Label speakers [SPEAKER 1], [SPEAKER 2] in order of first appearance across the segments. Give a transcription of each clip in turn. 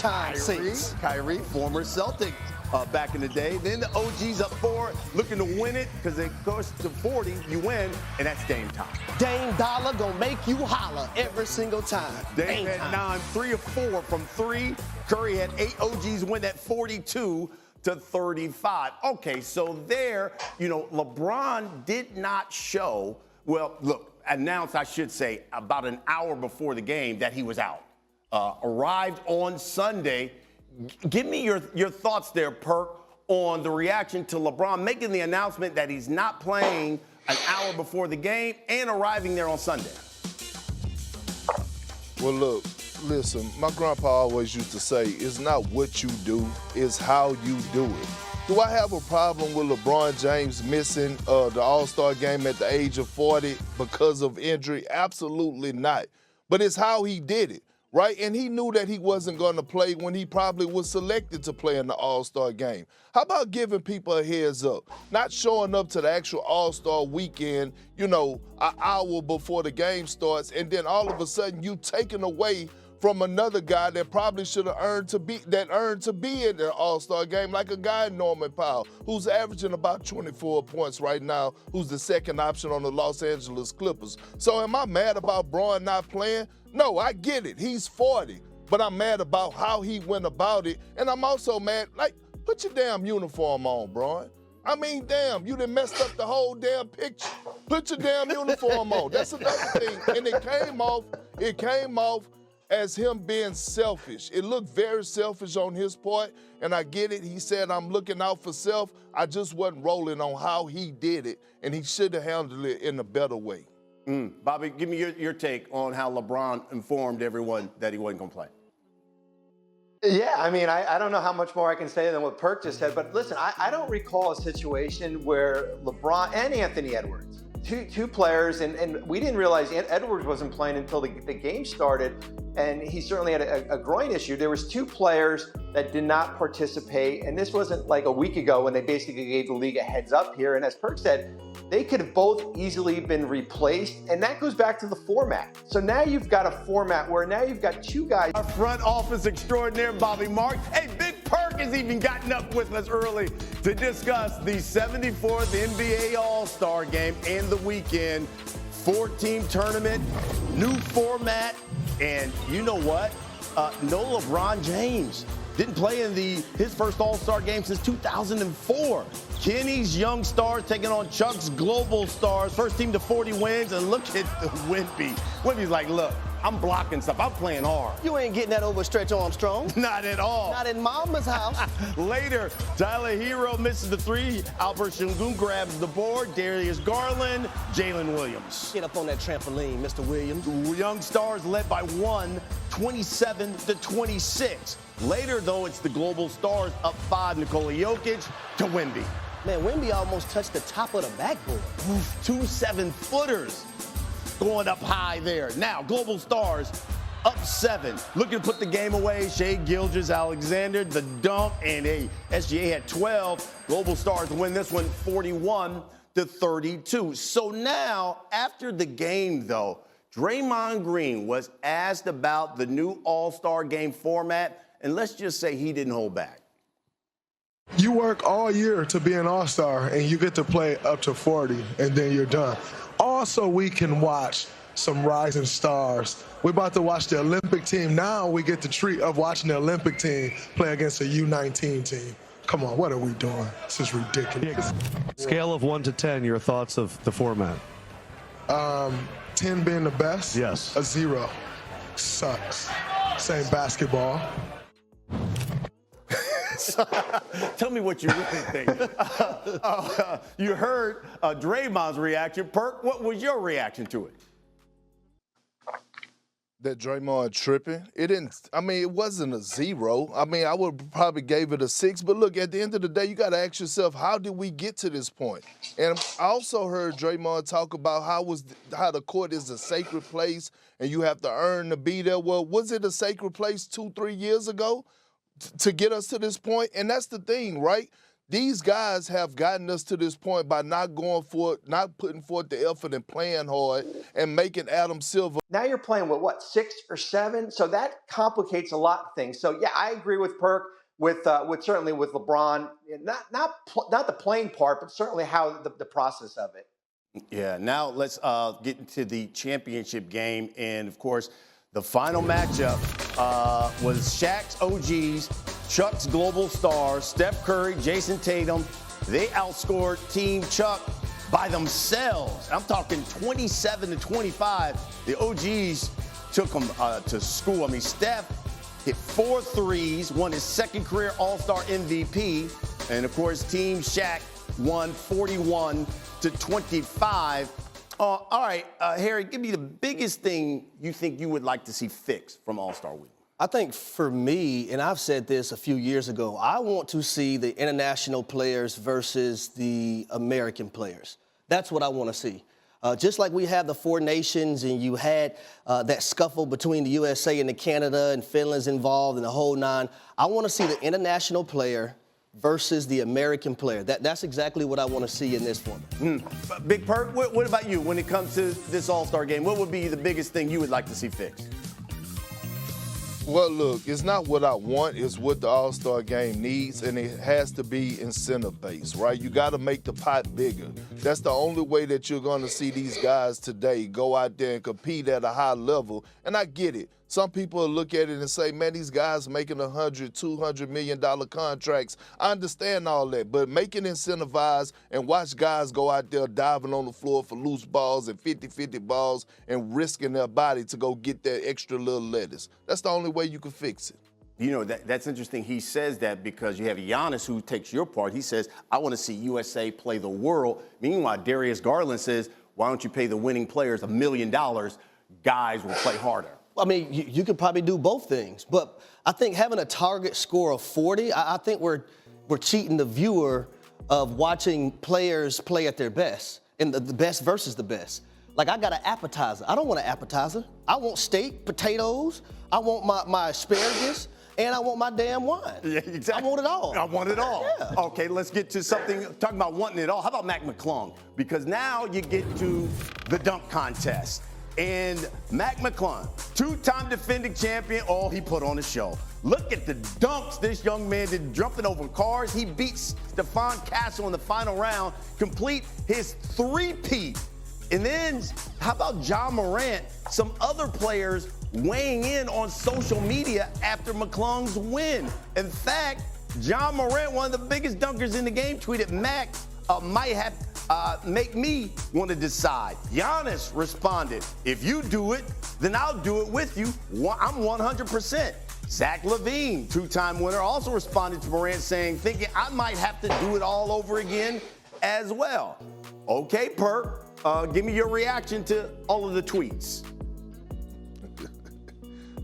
[SPEAKER 1] time since.
[SPEAKER 2] Kyrie, former Celtic back in the day. Then the OG's up 4, looking to win it, because it goes to 40, you win, and that's Dame time.
[SPEAKER 1] Dame Dollar gonna make you holler every single time.
[SPEAKER 2] Dame had 9, 3 of 4 from 3. Curry had 8 OGs win at 42-35. Okay, so there, LeBron did not show, announced, I should say, about an hour before the game that he was out. Arrived on Sunday. Give me your thoughts there, Perk, on the reaction to LeBron making the announcement that he's not playing an hour before the game and arriving there on Sunday.
[SPEAKER 3] Well, look, listen, my grandpa always used to say, it's not what you do, it's how you do it. Do I have a problem with LeBron James missing the All-Star game at the age of 40 because of injury? Absolutely not. But it's how he did it. Right? And he knew that he wasn't going to play when he probably was selected to play in the All-Star game. How about giving people a heads up? Not showing up to the actual All-Star weekend, an hour before the game starts, and then all of a sudden you taking away from another guy that probably should have earned to be in the All-Star game, like a guy Norman Powell, who's averaging about 24 points right now, who's the second option on the Los Angeles Clippers. So am I mad about Bron not playing? No, I get it. He's 40. But I'm mad about how he went about it. And I'm also mad, put your damn uniform on, Bron. I mean, damn, you done messed up the whole damn picture. Put your damn uniform on. That's another thing. And it came off as him being selfish. It looked very selfish on his part, and I get it. He said, I'm looking out for self. I just wasn't rolling on how he did it, and he should have handled it in a better way.
[SPEAKER 2] Bobby, give me your take on how LeBron informed everyone that he wasn't going to play.
[SPEAKER 4] Yeah, I mean, I don't know how much more I can say than what Perk just said, but listen, I don't recall a situation where LeBron and Anthony Edwards, two players, and we didn't realize Edwards wasn't playing until the game started, and he certainly had a groin issue. There was 2 players that did not participate, and this wasn't like a week ago when they basically gave the league a heads up here, and as Perk said, they could have both easily been replaced, and that goes back to the format. So now you've got a format where now you've got 2 guys.
[SPEAKER 2] Our front office extraordinaire, Bobby Marks. Hey, Big Perk has even gotten up with us early to discuss the 74th NBA All-Star Game and the weekend. 4-team tournament, new format, and you know what? No LeBron James. Didn't play in his first All-Star game since 2004. Kenny's young stars taking on Chuck's global stars. First team to 40 wins, and look at Wemby. Wemby's like, look, I'm blocking stuff. I'm playing hard.
[SPEAKER 1] You ain't getting that overstretch Armstrong.
[SPEAKER 2] Not at all.
[SPEAKER 1] Not in Mama's house.
[SPEAKER 2] Later, Tyler Hero misses the 3. Albert Şengün grabs the board. Darius Garland, Jalen Williams.
[SPEAKER 1] Get up on that trampoline, Mr. Williams.
[SPEAKER 2] Young stars led by 1, 27-26. Later, though, it's the global stars up 5, Nikola Jokic to Wemby.
[SPEAKER 1] Man, Wemby almost touched the top of the backboard.
[SPEAKER 2] 2 7-footers going up high there. Now, global stars up 7. Looking to put the game away. Shai Gilgeous-Alexander, the dunk, and SGA had 12. Global stars win this one 41-32. So now, after the game, though, Draymond Green was asked about the new All-Star game format, and let's just say he didn't hold back.
[SPEAKER 5] You work all year to be an all-star, and you get to play up to 40, and then you're done. Also, we can watch some rising stars. We're about to watch the Olympic team. Now we get the treat of watching the Olympic team play against a U19 team. Come on, what are we doing? This is ridiculous.
[SPEAKER 6] Scale of 1 to 10, your thoughts of the format?
[SPEAKER 5] 10 being the best?
[SPEAKER 6] Yes.
[SPEAKER 5] A 0. Sucks. Same basketball.
[SPEAKER 2] Tell me what you really think. You heard Draymond's reaction. Perk, what was your reaction to it?
[SPEAKER 3] That Draymond tripping. It wasn't a 0. I mean, I would probably gave it a 6. But look, at the end of the day, you got to ask yourself, how did we get to this point? And I also heard Draymond talk about how the court is a sacred place and you have to earn to be there. Well, was it a sacred place 2-3 years ago to get us to this point? And that's the thing, right? These guys have gotten us to this point by not putting forth the effort and playing hard and making Adam Silver.
[SPEAKER 4] Now you're playing with what, 6 or 7? So that complicates a lot of things. So yeah, I agree with Perk with certainly with LeBron, not the playing part, but certainly how the process of it.
[SPEAKER 2] Yeah. Now let's get into the championship game, and of course, the final matchup was Shaq's OGs, Chuck's global stars, Steph Curry, Jason Tatum. They outscored Team Chuck by themselves. I'm talking 27-25. The OGs took them to school. I mean, Steph hit 4 threes, won his second career All-Star MVP. And, of course, Team Shaq won 41-25. All right, Harry, give me the biggest thing you think you would like to see fixed from All-Star Week.
[SPEAKER 1] I think for me, and I've said this a few years ago, I want to see the international players versus the American players. That's what I want to see. Just like we have the 4 nations and you had that scuffle between the USA and the Canada and Finland's involved and the whole 9, I want to see the international player versus the American player. That's exactly what I want to see in this format.
[SPEAKER 2] Big Perk, what about you when it comes to this All-Star game? What would be the biggest thing you would like to see fixed?
[SPEAKER 3] Well, look, it's not what I want, it's what the All-Star game needs, and it has to be incentive-based, right? You got to make the pot bigger. That's the only way that you're going to see these guys today go out there and compete at a high level. And I get it. Some people will look at it and say, man, these guys making $100, $200 million contracts. I understand all that, but make it incentivized and watch guys go out there diving on the floor for loose balls and 50-50 balls and risking their body to go get that extra little lettuce. That's the only way you can fix it.
[SPEAKER 2] You know, that's interesting. He says that because you have Giannis who takes your part. He says, I want to see USA play the world. Meanwhile, Darius Garland says, why don't you pay the winning players $1 million? Guys will play harder.
[SPEAKER 1] I mean, you could probably do both things, but I think having a target score of 40, I think we're cheating the viewer of watching players play at their best, and the best versus the best. Like, I got an appetizer. I don't want an appetizer. I want steak, potatoes, I want my asparagus, and I want my damn wine.
[SPEAKER 2] Yeah, exactly.
[SPEAKER 1] I want it all.
[SPEAKER 2] I want it all.
[SPEAKER 1] Yeah.
[SPEAKER 2] Okay, let's get to something, talking about wanting it all. How about Mac McClung? Because now you get to the dunk contest. And Mac McClung, 2-time defending champion, he put on a show. Look at the dunks this young man did, jumping over cars. He beat Stephon Castle in the final round, complete his 3-peat. And then, how about John Morant, some other players weighing in on social media after McClung's win. In fact, John Morant, one of the biggest dunkers in the game, tweeted, Mac might have make me want to decide. Giannis responded, if you do it, then I'll do it with you. I'm 100%. Zach LaVine, 2-time winner, also responded to Morant saying, thinking I might have to do it all over again as well. Okay, Perk, give me your reaction to all of the tweets.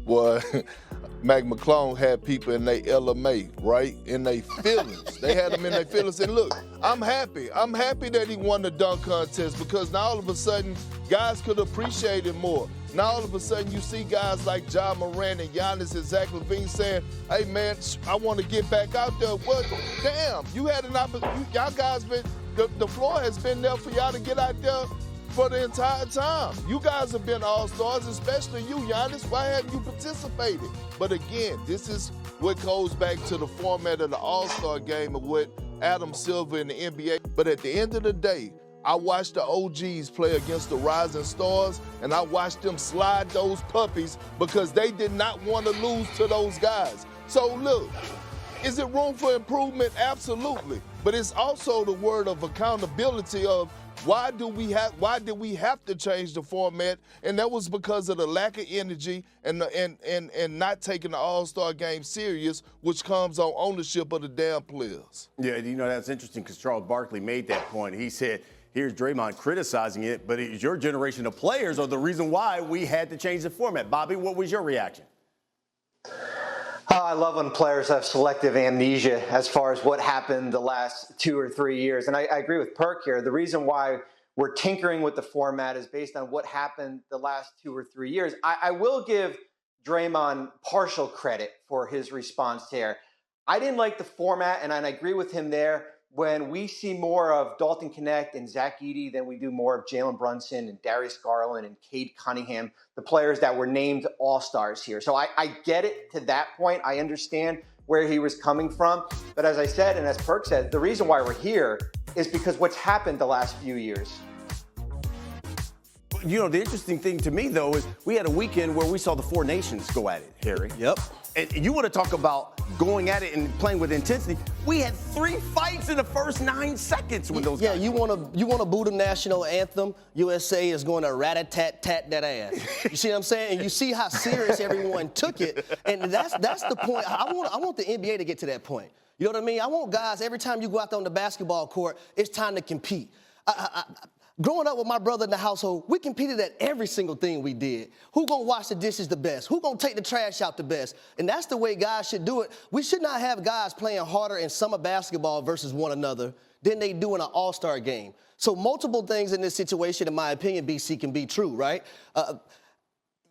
[SPEAKER 3] Boy, Mac McClung had people in their LMA, right? In their feelings. They had them in their feelings. And look, I'm happy. I'm happy that he won the dunk contest because now all of a sudden, guys could appreciate it more. Now all of a sudden, you see guys like John Morant and Giannis and Zach LaVine saying, hey, man, I want to get back out there. Well, damn, you had an opportunity. Y'all guys the floor has been there for y'all to get out there for the entire time. You guys have been all-stars, especially you, Giannis. Why haven't you participated? But again, this is what goes back to the format of the all-star game of what Adam Silver in the NBA. But at the end of the day, I watched the OGs play against the rising stars, and I watched them slide those puppies because they did not want to lose to those guys. So look, is it room for improvement? Absolutely. But it's also the word of accountability of why did we have to change the format? And that was because of the lack of energy and not taking the All-Star game serious, which comes on ownership of the damn players.
[SPEAKER 2] Yeah, you know, that's interesting because Charles Barkley made that point. He said, here's Draymond criticizing it, but it's your generation of players are the reason why we had to change the format. Bobby, what was your reaction?
[SPEAKER 4] Oh, I love when players have selective amnesia as far as what happened the last 2 or 3 years. And I agree with Perk here. The reason why we're tinkering with the format is based on what happened the last 2 or 3 years. I will give Draymond partial credit for his response here. I didn't like the format, and I agree with him there. when we see more of Dalton Knecht and Zach Edey than we do more of Jalen Brunson and Darius Garland and Cade Cunningham, the players that were named all-stars here. So I get it to that point. I understand where he was coming from. But as I said, and as Perk said, the reason why we're here is because what's happened the last few years.
[SPEAKER 2] You know, the interesting thing to me, though, is we had a weekend where we saw the four nations go at it, Harry.
[SPEAKER 1] Yep.
[SPEAKER 2] And you want to talk about going at it and playing with intensity. We had 3 fights in the first 9 seconds with those guys.
[SPEAKER 1] Yeah, you want to boo the national anthem. USA is going to rat-a-tat-tat that ass. You see what I'm saying? And you see how serious everyone took it. And that's the point. I want the NBA to get to that point. You know what I mean? I want guys, every time you go out there on the basketball court, it's time to compete. Growing up with my brother in the household, we competed at every single thing we did. Who gonna wash the dishes the best? Who gonna take the trash out the best? And that's the way guys should do it. We should not have guys playing harder in summer basketball versus one another than they do in an all-star game. So multiple things in this situation, in my opinion, BC, can be true, right?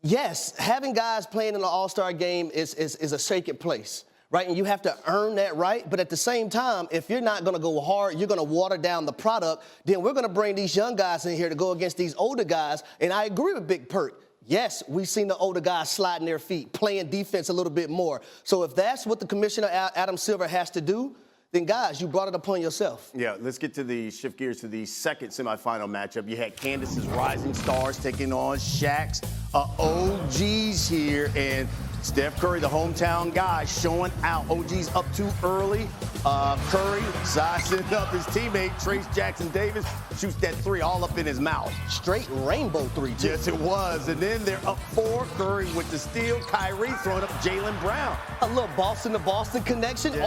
[SPEAKER 1] Yes, having guys playing in an all-star game is a sacred place. Right, and you have to earn that right. But at the same time, if you're not going to go hard, you're going to water down the product, then we're going to bring these young guys in here to go against these older guys. And I agree with Big Perk. Yes, we've seen the older guys sliding their feet, playing defense a little bit more. So if that's what the commissioner, Adam Silver, has to do, then, guys, you brought it upon yourself.
[SPEAKER 2] Yeah, let's shift gears to the second semifinal matchup. You had Candace's Rising Stars taking on Shaq's OGs here. And Steph Curry, the hometown guy, showing out. OG's up too early. Curry sizing up his teammate, Trace Jackson-Davis, shoots that 3 all up in his mouth.
[SPEAKER 1] Straight rainbow 3, too.
[SPEAKER 2] Yes, it was. And then they're up 4. Curry with the steal. Kyrie throwing up Jaylen Brown.
[SPEAKER 1] A little Boston to Boston connection.
[SPEAKER 2] Yeah.